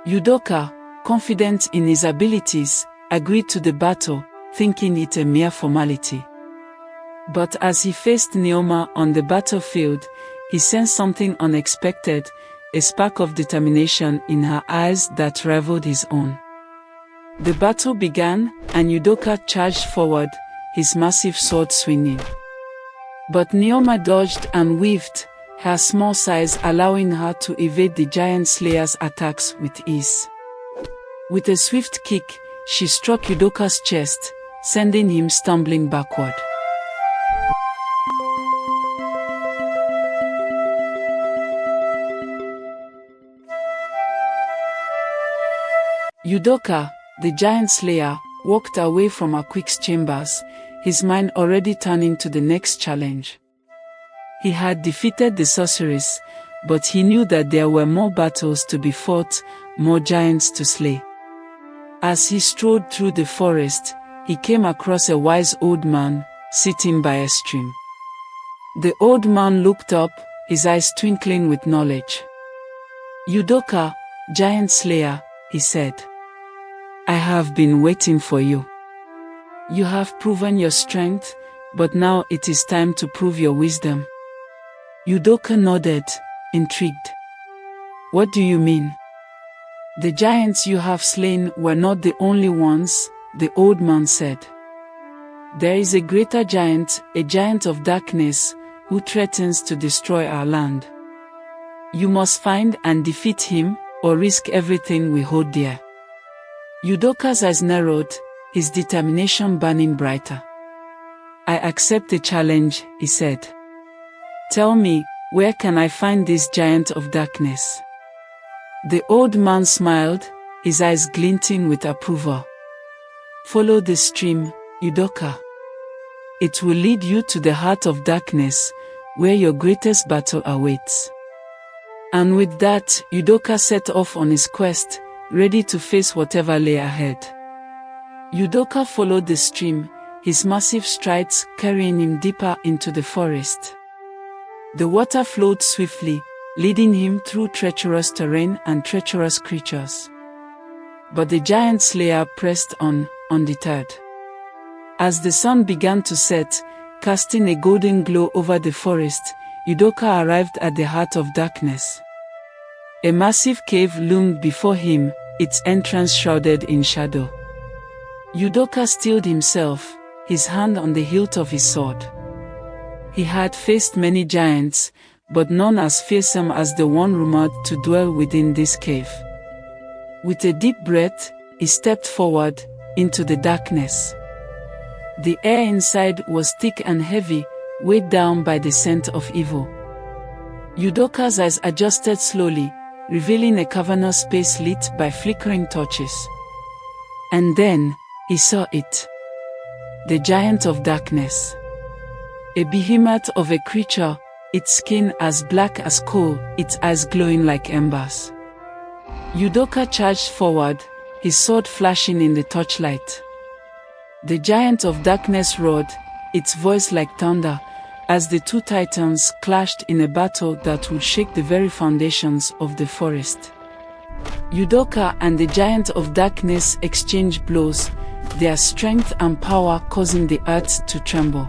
Udoka, confident in his abilities, agreed to the battle, thinking it a mere formality. But as he faced Nneoma on the battlefield, he sensed something unexpected, a spark of determination in her eyes that rivaled his own. The battle began, and Udoka charged forward, his massive sword swinging. But Nneoma dodged and weaved, her small size allowing her to evade the giant slayer's attacks with ease. With a swift kick, she struck Udoka's chest, sending him stumbling backward. Udoka, the giant slayer, walked away from Akwik's chambers, his mind already turning to the next challenge. He had defeated the sorceress, but he knew that there were more battles to be fought, more giants to slay. As he strode through the forest, he came across a wise old man, sitting by a stream. The old man looked up, his eyes twinkling with knowledge. "Udoka, giant slayer," he said. "I have been waiting for you. You have proven your strength, but now it is time to prove your wisdom." Udoka nodded, intrigued. "What do you mean?" "The giants you have slain were not the only ones," the old man said. "There is a greater giant, a giant of darkness, who threatens to destroy our land. You must find and defeat him, or risk everything we hold dear." Udoka's eyes narrowed, his determination burning brighter. "I accept the challenge," he said. "Tell me, where can I find this giant of darkness?" The old man smiled, his eyes glinting with approval. "Follow the stream, Udoka. It will lead you to the heart of darkness, where your greatest battle awaits." And with that, Udoka set off on his quest, ready to face whatever lay ahead. Udoka followed the stream, his massive strides carrying him deeper into the forest. The water flowed swiftly, leading him through treacherous terrain and treacherous creatures. But the giant slayer pressed on, undeterred. As the sun began to set, casting a golden glow over the forest, Udoka arrived at the heart of darkness. A massive cave loomed before him, its entrance shrouded in shadow. Udoka steeled himself, his hand on the hilt of his sword. He had faced many giants, but none as fearsome as the one rumored to dwell within this cave. With a deep breath, he stepped forward, into the darkness. The air inside was thick and heavy, weighed down by the scent of evil. Udoka's eyes adjusted slowly, revealing a cavernous space lit by flickering torches. And then, he saw it. The giant of darkness. A behemoth of a creature, its skin as black as coal, its eyes glowing like embers. Udoka charged forward, his sword flashing in the torchlight. The giant of darkness roared, its voice like thunder, as the two titans clashed in a battle that would shake the very foundations of the forest. Udoka and the giant of darkness exchanged blows, their strength and power causing the earth to tremble.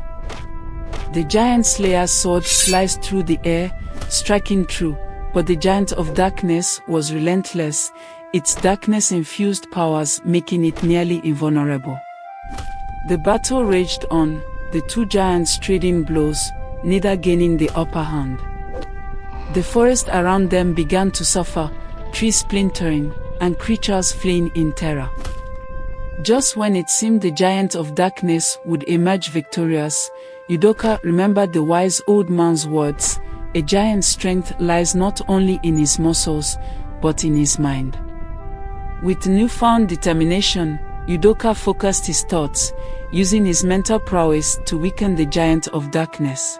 The giant slayer's sword sliced through the air, striking true, but the giant of darkness was relentless, its darkness-infused powers making it nearly invulnerable. The battle raged on, the two giants trading blows, neither gaining the upper hand. The forest around them began to suffer, trees splintering, and creatures fleeing in terror. Just when it seemed the giant of darkness would emerge victorious, Udoka remembered the wise old man's words, "A giant's strength lies not only in his muscles, but in his mind." With newfound determination, Udoka focused his thoughts, using his mental prowess to weaken the giant of darkness.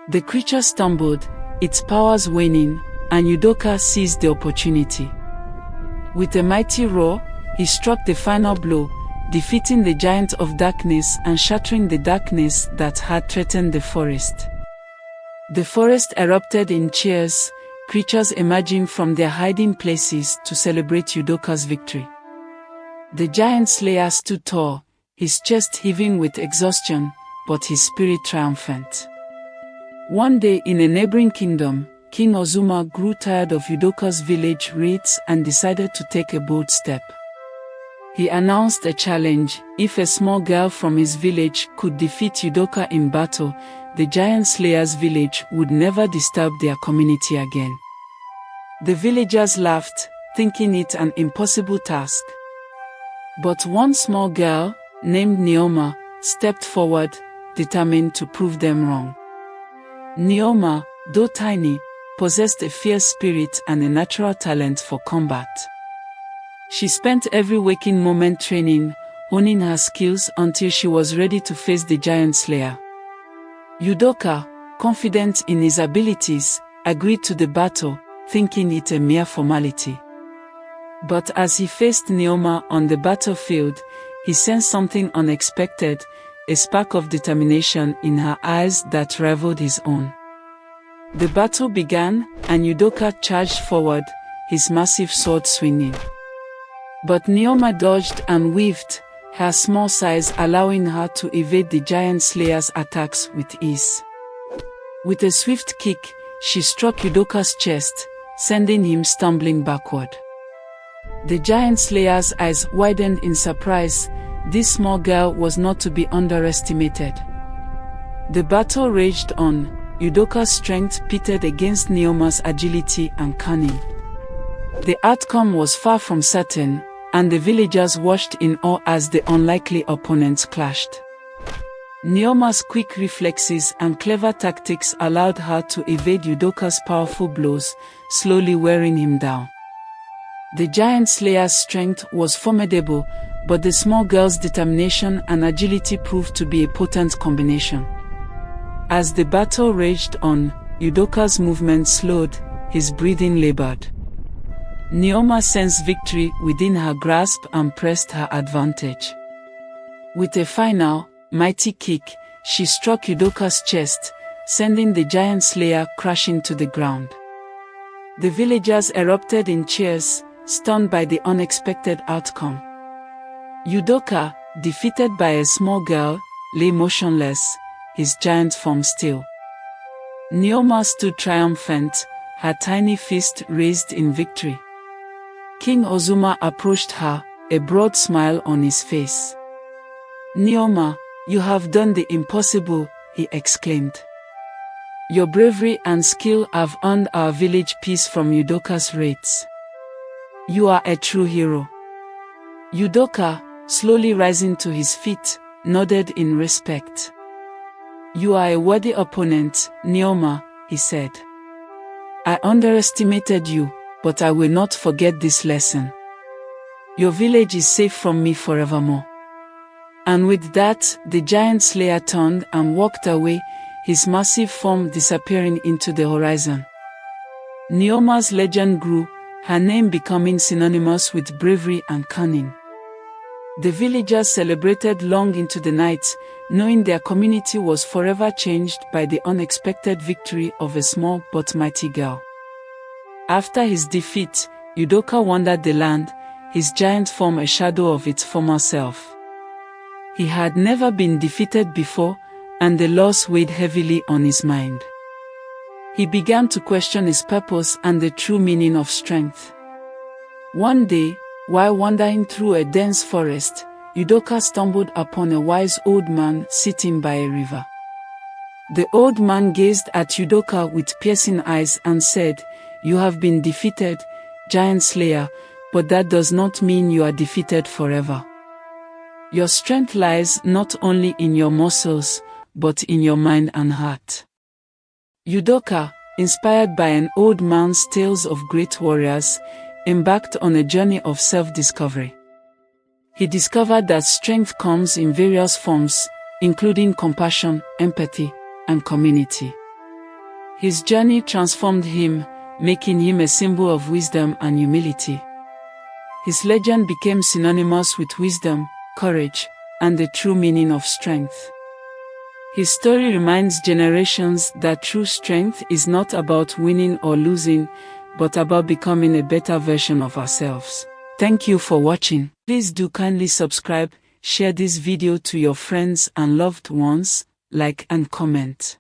The creature stumbled, its powers waning, and Udoka seized the opportunity. With a mighty roar, he struck the final blow, defeating the giant of darkness and shattering the darkness that had threatened the forest. The forest erupted in cheers, creatures emerging from their hiding places to celebrate Udoka's victory. The giant slayer stood tall, his chest heaving with exhaustion, but his spirit triumphant. One day in a neighboring kingdom, King Ozuma grew tired of Udoka's village raids and decided to take a bold step. He announced a challenge: if a small girl from his village could defeat Udoka in battle, the giant slayer's village would never disturb their community again. The villagers laughed, thinking it an impossible task. But one small girl, named Neoma, stepped forward, determined to prove them wrong. Neoma, though tiny, possessed a fierce spirit and a natural talent for combat. She spent every waking moment training, honing her skills until she was ready to face the giant slayer. Udoka, confident in his abilities, agreed to the battle, thinking it a mere formality. But as he faced Nneoma on the battlefield, he sensed something unexpected, a spark of determination in her eyes that rivaled his own. The battle began, and Udoka charged forward, his massive sword swinging. But Nneoma dodged and weaved, her small size allowing her to evade the giant slayer's attacks with ease. With a swift kick, she struck Udoka's chest, sending him stumbling backward. The giant slayer's eyes widened in surprise. This small girl was not to be underestimated. The battle raged on, Udoka's strength pitted against Nneoma's agility and cunning. The outcome was far from certain, and the villagers watched in awe as the unlikely opponents clashed. Nneoma's quick reflexes and clever tactics allowed her to evade Udoka's powerful blows, slowly wearing him down. The giant slayer's strength was formidable, but the small girl's determination and agility proved to be a potent combination. As the battle raged on, Udoka's movement slowed, his breathing labored. Nneoma sensed victory within her grasp and pressed her advantage. With a final, mighty kick, she struck Udoka's chest, sending the giant slayer crashing to the ground. The villagers erupted in cheers, stunned by the unexpected outcome. Udoka, defeated by a small girl, lay motionless, his giant form still. Nneoma stood triumphant, her tiny fist raised in victory. King Ozuma approached her, a broad smile on his face. "Nneoma, you have done the impossible," he exclaimed. "Your bravery and skill have earned our village peace from Udoka's raids. You are a true hero." Udoka, slowly rising to his feet, nodded in respect. "You are a worthy opponent, Nneoma," he said. "I underestimated you, but I will not forget this lesson. Your village is safe from me forevermore." And with that, the giant slayer turned and walked away, his massive form disappearing into the horizon. Nneoma's legend grew, her name becoming synonymous with bravery and cunning. The villagers celebrated long into the night, knowing their community was forever changed by the unexpected victory of a small but mighty girl. After his defeat, Udoka wandered the land, his giant form a shadow of its former self. He had never been defeated before, and the loss weighed heavily on his mind. He began to question his purpose and the true meaning of strength. One day, while wandering through a dense forest, Udoka stumbled upon a wise old man sitting by a river. The old man gazed at Udoka with piercing eyes and said, "You have been defeated, giant slayer, but that does not mean you are defeated forever. Your strength lies not only in your muscles, but in your mind and heart." Udoka, inspired by an old man's tales of great warriors, embarked on a journey of self-discovery. He discovered that strength comes in various forms, including compassion, empathy, and community. His journey transformed him, making him a symbol of wisdom and humility. His legend became synonymous with wisdom, courage, and the true meaning of strength. His story reminds generations that true strength is not about winning or losing, but about becoming a better version of ourselves. Thank you for watching. Please do kindly subscribe, share this video to your friends and loved ones, like and comment.